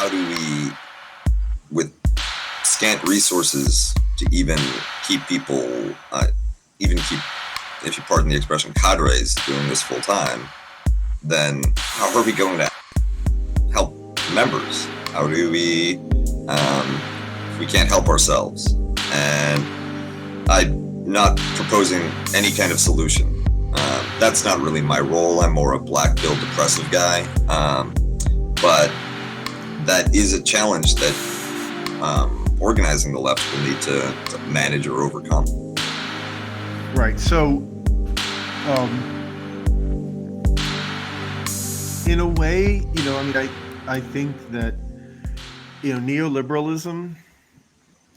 how do we, with scant resources, to even keep people, if you pardon the expression, cadres doing this full time, then how are we going to help members? How do we, if we can't help ourselves? And I'm not proposing any kind of solution. That's not really my role. I'm more a black pill depressive guy. But that is a challenge that organizing the left will need to manage or overcome. Right. So, in a way, I think that, neoliberalism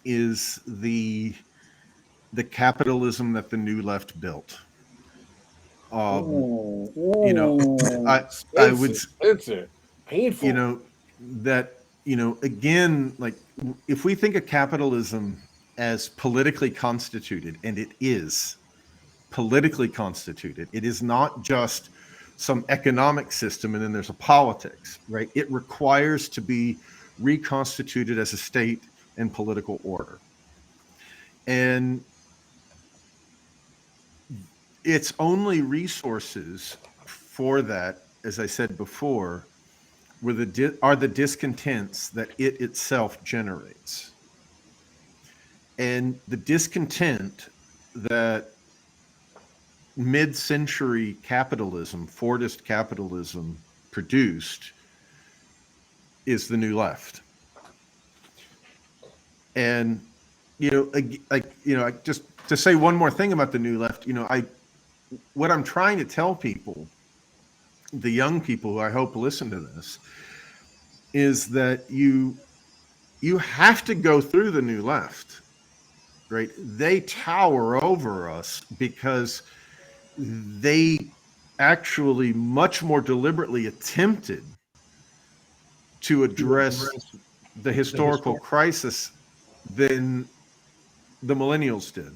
is the capitalism that the new left built. I would, expensive, painful. That, again, like, if we think of capitalism as politically constituted, and it is politically constituted, it is not just some economic system and then there's a politics, right? It requires to be reconstituted as a state and political order. And its only resources for that, as I said before, are the discontents that it itself generates. And the discontent that mid-century capitalism, Fordist capitalism, produced is the new left. And just to say one more thing about the new left, what I'm trying to tell people, the young people who I hope listen to this, is that you have to go through the new left, right? They tower over us because they actually much more deliberately attempted to address the historical crisis than the millennials did.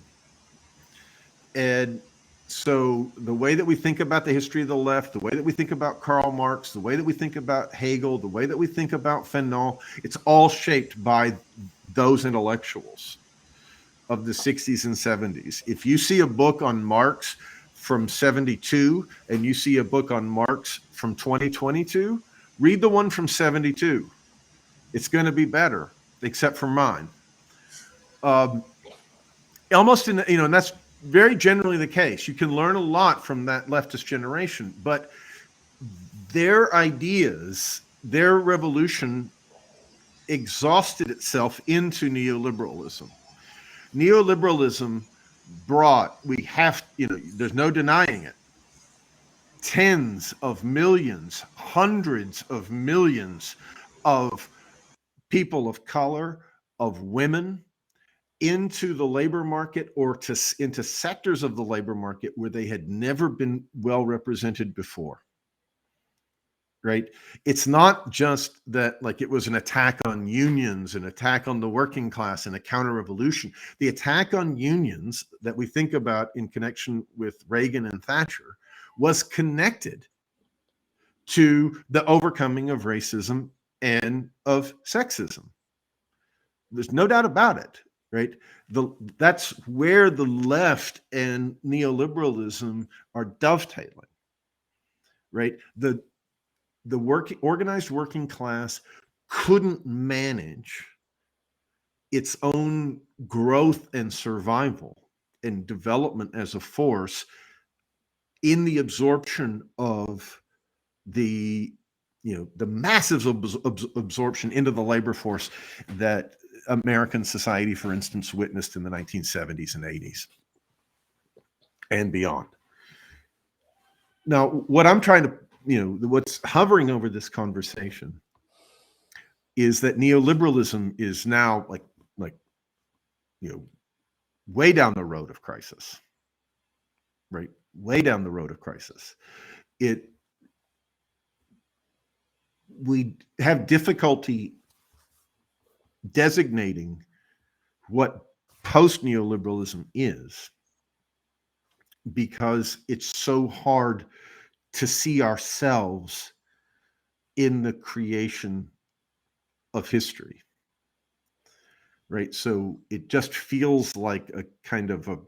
And so the way that we think about the history of the left, the way that we think about Karl Marx, the way that we think about Hegel, the way that we think about Fanon, it's all shaped by those intellectuals of the 60s and 70s. If you see a book on Marx from 72 and you see a book on Marx from 2022, read the one from 72. It's going to be better, except for mine. Almost in, and that's very generally the case. You can learn a lot from that leftist generation, but their ideas, their revolution exhausted itself into neoliberalism. Neoliberalism brought, there's no denying it, tens of millions, hundreds of millions of people of color, of women, into the labor market or into sectors of the labor market where they had never been well represented before. Right? It's not just that, like, it was an attack on unions, an attack on the working class, and a counter-revolution. The attack on unions that we think about in connection with Reagan and Thatcher was connected to the overcoming of racism and of sexism. There's no doubt about it, right? That's where the left and neoliberalism are dovetailing, right? The organized working class couldn't manage its own growth and survival and development as a force in the absorption of the massive absorption into the labor force that American society, for instance, witnessed in the 1970s and 80s and beyond. Now, what I'm trying to, what's hovering over this conversation is that neoliberalism is now like way down the road of crisis, right? Way down the road of crisis. We have difficulty designating what post-neoliberalism is because it's so hard to see ourselves in the creation of history, right? So it just feels like a kind of a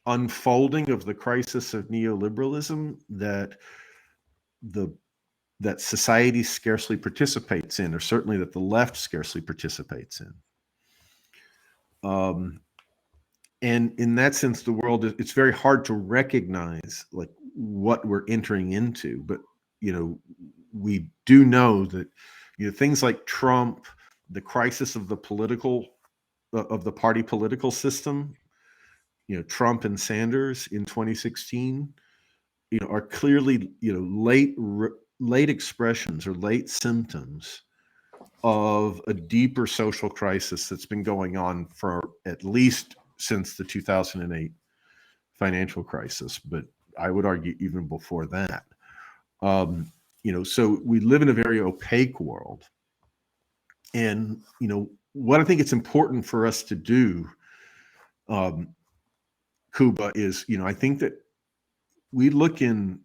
unfolding of the crisis of neoliberalism that society scarcely participates in, or certainly that the left scarcely participates in. And in that sense, the world, it's very hard to recognize like what we're entering into. But, we do know that, things like Trump, the crisis of the party political system, Trump and Sanders in 2016, are clearly, late expressions or late symptoms of a deeper social crisis that's been going on for at least since the 2008 financial crisis, but I would argue even before that. So we live in a very opaque world. And, what I think it's important for us to do, Kuba, is, I think that we look in,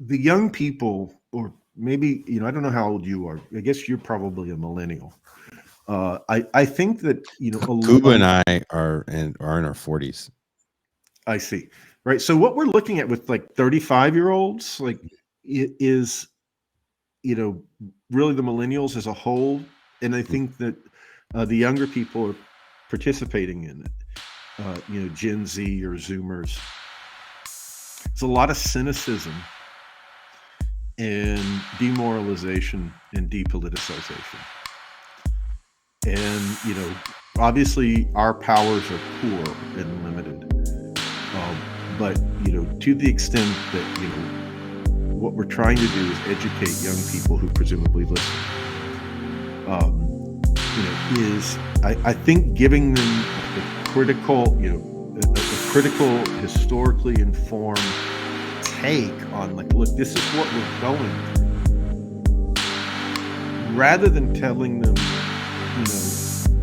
the young people, or maybe, I don't know how old you are. I guess you're probably a millennial. I think that, Kuba and I are in our 40s. I see. Right. So what we're looking at with like 35-year-olds, like it is, really the millennials as a whole. And I think that the younger people are participating in it, Gen Z or Zoomers. It's a lot of cynicism and demoralization and depoliticization. And, obviously our powers are poor and limited. But, to the extent that, what we're trying to do is educate young people who presumably listen, I think giving them a critical, a critical, historically informed take on like, look, this is what we're going through, rather than telling them,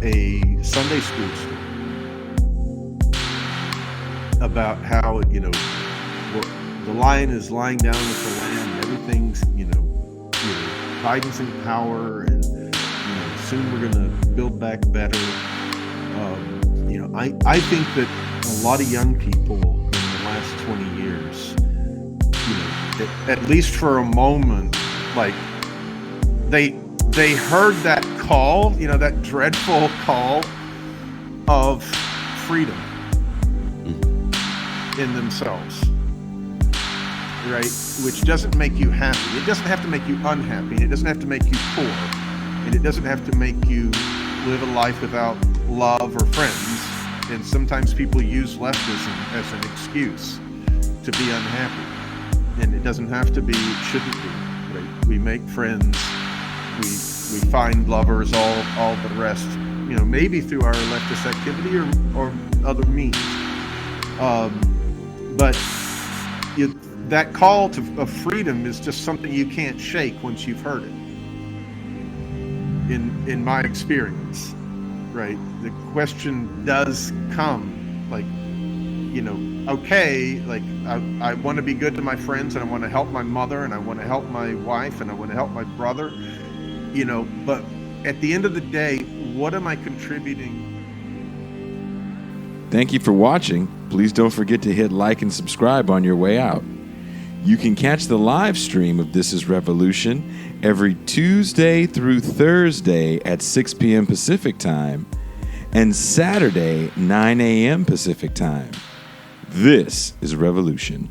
a Sunday school story about how, the lion is lying down with the lamb, everything's, Biden's in power, and, soon we're going to build back better. I think that a lot of young people in the last 20 years, at least for a moment, like they heard that call, that dreadful call of freedom in themselves, right? Which doesn't make you happy. It doesn't have to make you unhappy. It doesn't have to make you poor. And it doesn't have to make you live a life without love or friends. And sometimes people use leftism as an excuse to be unhappy. And it doesn't have to be, it shouldn't be, right? We make friends, we find lovers, all the rest, maybe through our leftist activity or other means. But that call of freedom is just something you can't shake once you've heard it. In my experience, right? The question does come, like, okay, like I want to be good to my friends, and I want to help my mother, and I want to help my wife, and I want to help my brother, but at the end of the day, what am I contributing? Thank you for watching. Please don't forget to hit like and subscribe on your way out. You can catch the live stream of This is Revolution every Tuesday through Thursday at 6 p.m. Pacific Time and Saturday, 9 a.m. Pacific Time. This is Revolution.